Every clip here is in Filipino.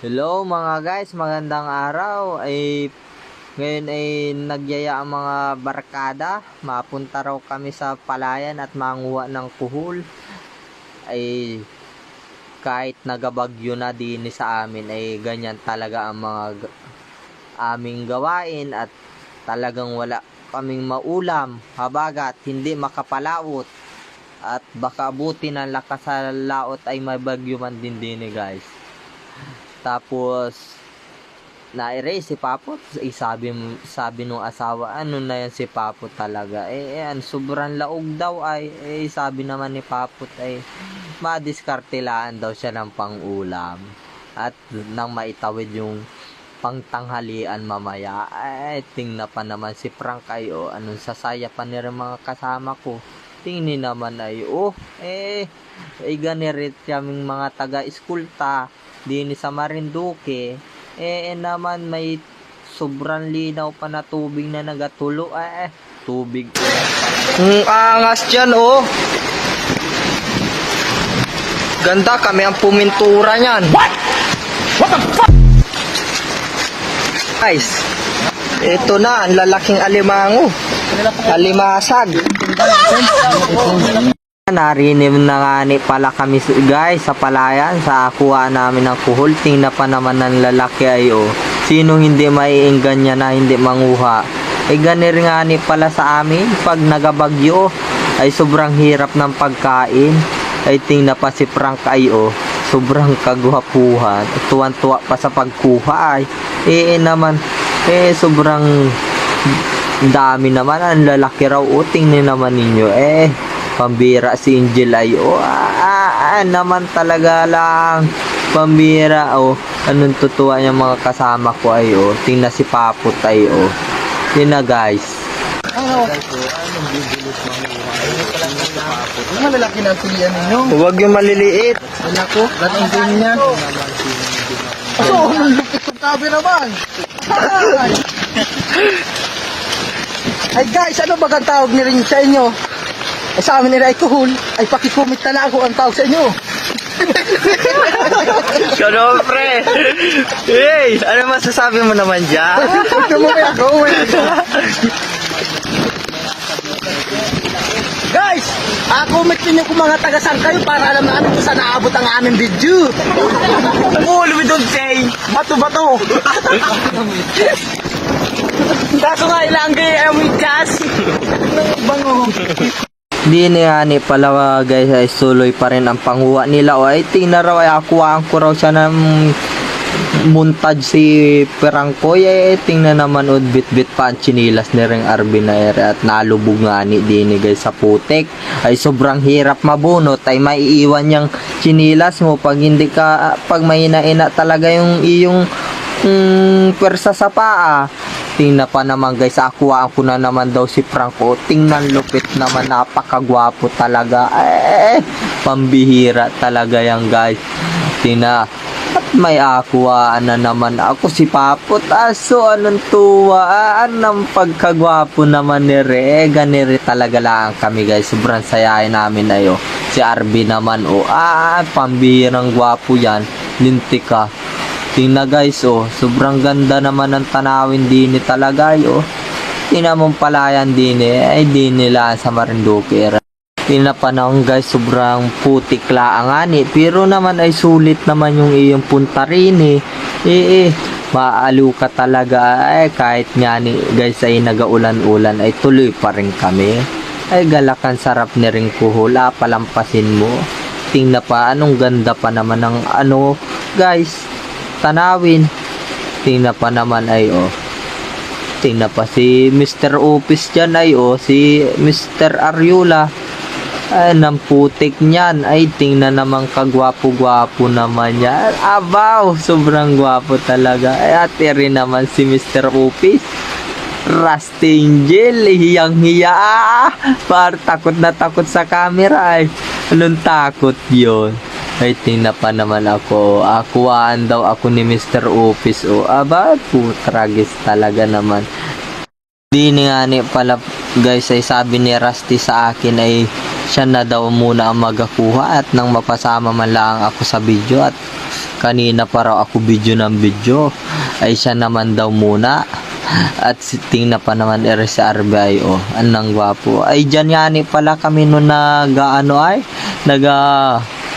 Hello mga guys, magandang araw. Ngayon ay nagyaya ang mga barkada. Mapunta raw kami sa palayan at manguha ng kuhol. Ay kahit nagabagyo na din sa amin ay ganyan talaga ang mga aming gawain at talagang wala kaming maulam, habagat hindi makapalaot at baka abuti ng lakas sa laot ay may bagyo man din guys. Tapos na-erase si Papot. Sabi nung asawa, ano na yan si Papot talaga. Sobrang laog daw ay. Sabi naman ni Papot ay madiskartelaan daw siya ng pang-ulam. At nang maitawid yung pangtanghalian mamaya, tingnan pa naman si Frank ay anong sasaya pa ni mga kasama ko. Tingnin naman ay ganirit kaming mga taga-eskulta din sa Marinduque. Naman may sobrang linaw pa na tubig na nagatulo. Tubig. Angas dyan, oh. Ganda, kami ang pumintura niyan. What the fuck? Guys, ito na, ang lalaking alimango. Alimasag. Narinig na nga ni pala kami guys sa palayan sa kuha namin ng kuhol. Tingnan pa naman ng lalaki ay sino hindi maiinggan niya na hindi manguha. Ganir nga ni pala sa amin pag nagabagyo ay sobrang hirap ng pagkain. Tingnan pa si Frank ay sobrang kagwapuhan at tuwan-tuwa pa sa pagkuha ay naman sobrang dami naman ang lalaki raw. Tingnan naman ninyo pambira si Angel ay naman talaga lang pambira anong tutuwa yung mga kasama ko ay tingnan si Papot ay tingnan guys. Malalaki na ang pilihan ninyo. Huwag yung maliliit. Wala ko, ganang din niya. Malupit yung camera man. Ay guys, ano bagang tawag ni rin sa inyo? Sa amin nila ay kuhol, ay pakikumit na lang ako ang tawag sa inyo. Pre! Hey! Ano masasabi mo naman dyan? Tumumay ako, Guys, comment ninyo kung mga taga-saan kayo para alam namin kung saan naabot ang aming video. We don't say Bato-bato. Dako nga ilang gaya ang gas. Bango. Di ni pala guys ay suloy pa rin ang panguha nila tingnan raw ay akuhaan ko raw siya ng montage si Perangkoy tingnan naman bit pa ang chinilas ni Reng Arvin na at nalubog nga ni din guys sa putik ay sobrang hirap mabunot ay maiiwan yung chinilas mo pag hindi ka pag mahina-ina talaga yung iyong pwersa sa paa. Tingnan pa naman guys, akuhaan ko na naman daw si Franco. Tingnan lupit naman, napakagwapo talaga. Pambihira talaga yan guys. Tingnan, at may akuhaan na naman ako si Papot. Anong tuwa, anong pagkagwapo naman ni Re. Ganiri talaga lang kami guys. Sobrang sayahin namin na Si Arby naman pambihirang gwapo yan. Lintik ka. Tingnan guys sobrang ganda naman ng tanawin din talaga tingnan mong palayan din ay din nila sa Marinduque. Tingnan pa naman guys, sobrang putik laang pero naman ay sulit naman yung iyong punta rin maaliw ka talaga kahit nga ni guys ay nagaulan-ulan ay tuloy pa rin kami galakan sarap ni ring kuhol palampasin mo. Tingnan pa anong ganda pa naman ng guys tanawin. Tingnan pa naman ay tingnan pa si Mr. Opis dyan ay si Mr. Ariula ng putik niyan ay tingnan naman kagwapo-gwapo naman yan. Abaw, sobrang gwapo talaga at rin naman si Mr. Opis Rusty Angel, hiyang-hiya par takot na takot sa camera anong takot yon. Tingnan pa naman ako. Akuhaan daw ako ni Mr. Office tragis talaga naman. Di nga ni pala guys ay sabi ni Rusty sa akin ay siya na daw muna ang magakuha at nang mapasama man lang ako sa video at kanina pa raw ako video ng video, ay siya naman daw muna. At tingnan pa naman sa RBI, anong gwapo. Ay dyan yani pala kami nung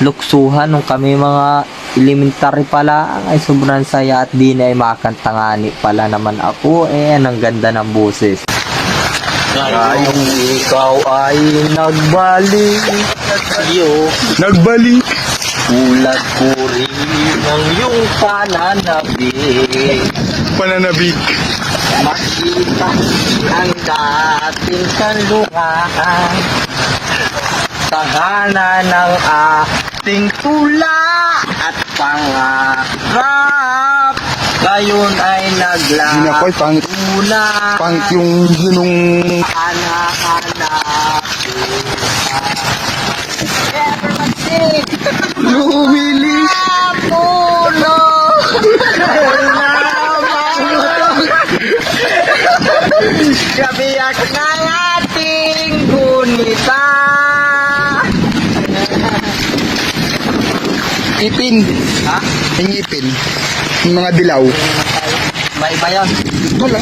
luksuhan nung kami mga elementary pala. Ay sobrang saya at di na ay makantangani pala naman ako. Anong ganda ng boses. Ngayong ikaw ay nagbalik sa'yo, Nagbalik. ulat ko rin ang iyong pananabik. Pananabik. Makita ang dating kanluran, tahanan ng ating tula at pangarap. Ngayon ay Ginakoy, pangit. naglatuna, Pangit yung ginong... anak-anak. Lumilis. Puno kabiyak ng ating gunita. Ipin. Ha? Yung ipin. Yung mga dilaw. May ba yun? Wala.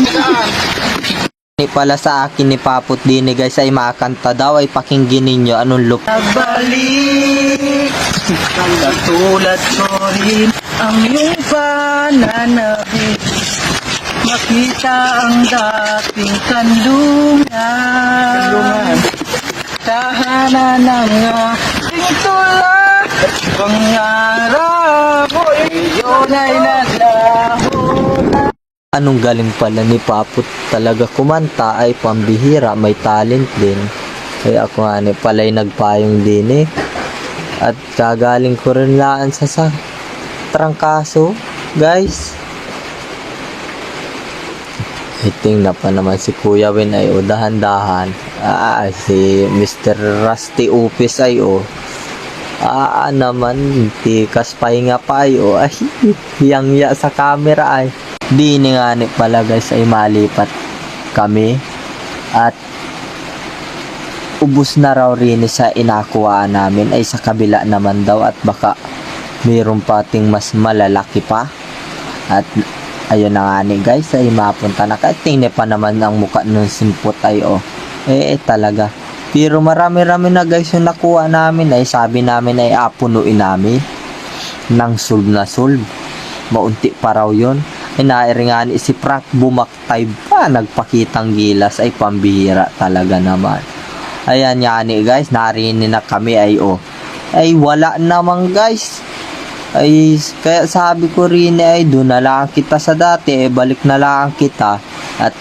Ni pala sa akin ni Paput din guys ay makanta daw, ay pakinggan ninyo anong look. Nagbalik katulad ko rin ang iyong pananabik, makita ang dating kanlungan, tahanan ng ating tula, pangarap mo iyon ay naglaho. Anong galing pala ni Paput talaga kumanta, ay pambihira, may talent din. Ay ako nga ni pala'y nagpayong din eh. At kagaling ko rin laan sa trangkaso, guys. Tingnan pa naman si Kuya Win ay dahan-dahan. Si Mr. Rusty Upis ay naman, tikas pahinga pa ay ay hiyang-hiya sa camera ay. Di ni nga ni pala guys ay malipat kami at ubus na raw rin sa inakuhaan namin, ay sa kabila naman daw at baka mayroon pating mas malalaki pa. At ayun na nga ni guys ay mapunta na, kahit tingnan pa naman ang mukha ng simpot ay talaga. Pero marami-rami na guys yung nakuha namin, ay sabi namin ay apunuin namin ng solve na solve. Maunti pa raw yun. Ay nairingan si Frank bumaktay pa, nagpakitang gilas, ay pambihira talaga naman. Ayan yani guys, narinig na kami ay ay wala naman guys. Ay kaya sabi ko rin ay doon na lang kita sa dati, balik na lang kita at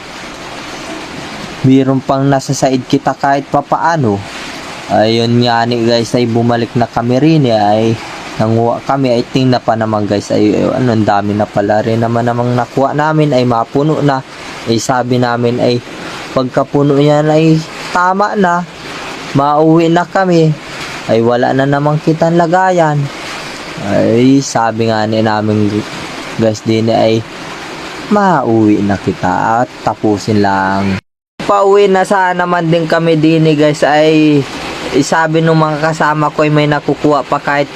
mayroon pang nasa side kita kahit papaano. Ayun yani guys, ay bumalik na kami rin ay nanguha kami, ay tingnan pa naman guys ay ang dami na pala rin namang nakuha namin, ay mapuno na. Ay sabi namin ay pagkapuno yan ay tama na, mauwi na kami, ay wala na namang kitang lagayan. Ay sabi nga namin guys din ay mauwi na kita at tapusin lang. Pauwi na sana man din kami din guys, ay sabi nung mga kasama ko ay may nakukuha pa kahit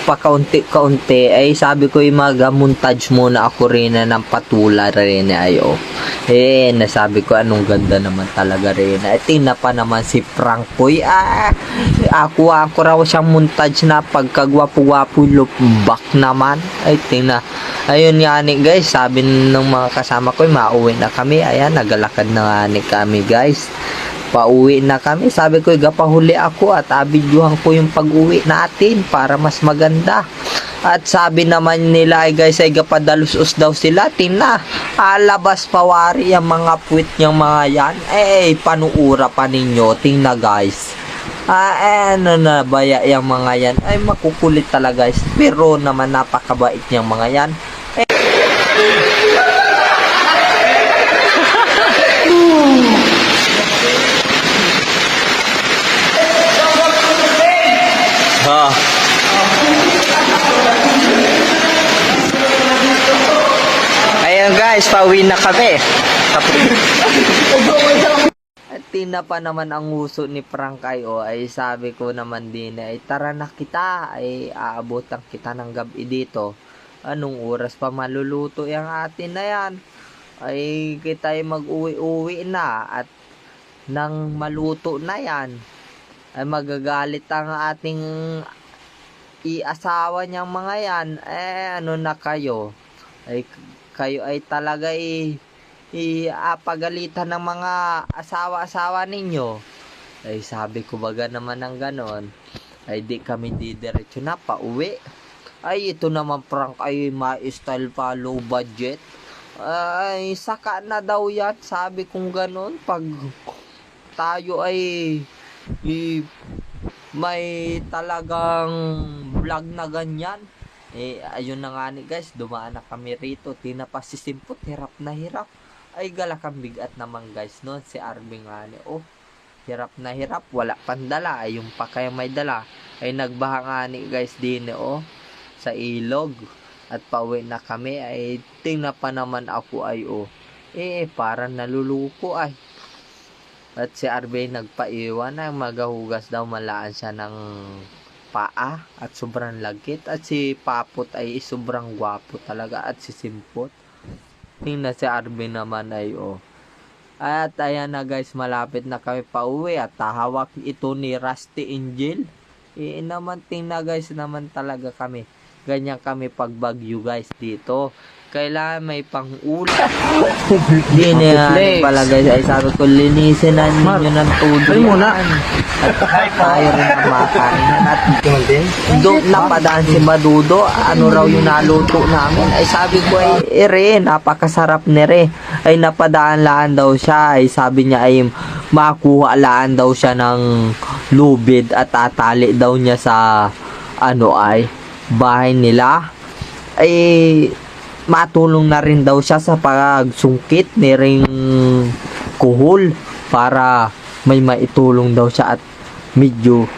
pakaunti-kaunti, ay sabi ko yung mag-montage muna ako rin ng patula rin ay nasabi ko anong ganda naman talaga rin. Tingnan pa naman si Frank Poy, ako raw siyang montage na pagkagwapo-gwapo lumbak naman. Ay tingnan, ayun nga ni guys, sabi ng mga kasama ko mauwi na kami. Ayan, nagalakad na nga ni kami guys, pauwi na kami. Sabi ko gapahuli ako at abidyuhan ko yung pag-uwi natin para mas maganda. At sabi naman nila ay guys ay gapadalusos daw sila, tina alabas pawari yung mga puwit niyang mga yan, panuura pa ninyo, tingna guys. Ano na baya yung mga yan, ay makukulit talaga guys, pero naman napakabait niyang mga yan. Ayan guys, pauwi na kami. At tina pa naman ang uso ni Frank ay sabi ko naman din ay tara na kita, ay aabotan kita ng gabi dito. Anong oras pa maluluto yung atin na yan? Ay kita ay mag-uwi-uwi na at nang maluto na yan ay magagalit ang ating iasawa niyang mga yan. Ano na kayo? Ay kayo ay talaga iapagalitan ng mga asawa-asawa ninyo. Ay sabi ko baga naman ng ganon, ay di kami didiretso na pauwi. Ay ito naman prank ay ma-style pa, low budget. Ay saka na daw yan, sabi kong ganon. Pag tayo ay may talagang vlog na ganyan, ayun na nga ni guys, dumaan na kami rito. Tinapasisimpot, hirap na hirap. Ay galakang bigat naman guys noon si Arvin nga ni, hirap na hirap, wala pandala. Ay yung pa kaya may dala ay nagbaha nga ni guys din sa ilog. At pauwi na kami, ay tingnan pa naman ako ay parang naluluko ay. At si Arvin nagpaiwan na magahugas daw, malaan siya ng paa at sobrang lagkit. At si Papot ay sobrang gwapo talaga at si Simpot. Tingnan si Arvin naman ay At ayan na guys, malapit na kami pauwi at tahawak ito ni Rusty Angel. Naman tingnan guys, naman talaga kami. Ganyan kami pag bagyo guys dito. Kailangan may pang-ulam. Di na pala guys, ay sabi ko linisin na ninyo ng tuloy. At tayo rin ang makain. At napadaan si Madudo, ano raw yung naluto namin. Ay sabi ko ay napakasarap ni Re. Ay napadaan laan daw siya. Ay sabi niya ay makuha laan daw siya ng lubid at tatali daw niya sa bahay nila. Ay matulong na rin daw siya sa pagsungkit ni ring kuhol para may maitulong daw siya at medyo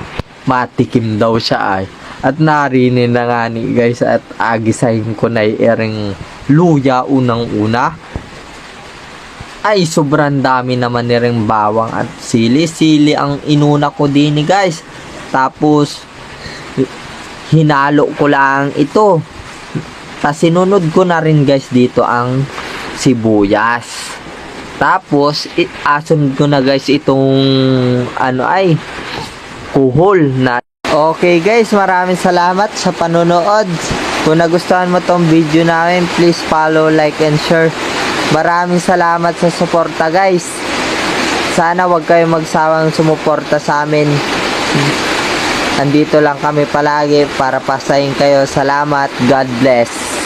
matikim daw siya ay. At narinig na nga ni guys at agisahin ko na ring luya unang-una. Ay sobrang dami naman ni ring bawang at sili ang inuna ko din ni guys. Tapos hinalo ko lang ito. Tapos sinunod ko na rin guys dito ang sibuyas. Tapos asunod ko na guys itong kuhol na. Okay guys, maraming salamat sa panonood. Kung nagustuhan mo tong video namin, please follow, like and share. Maraming salamat sa suporta guys. Sana wag kayong magsawang sumuporta sa amin. Andito lang kami palagi para pasahin kayo. Salamat. God bless.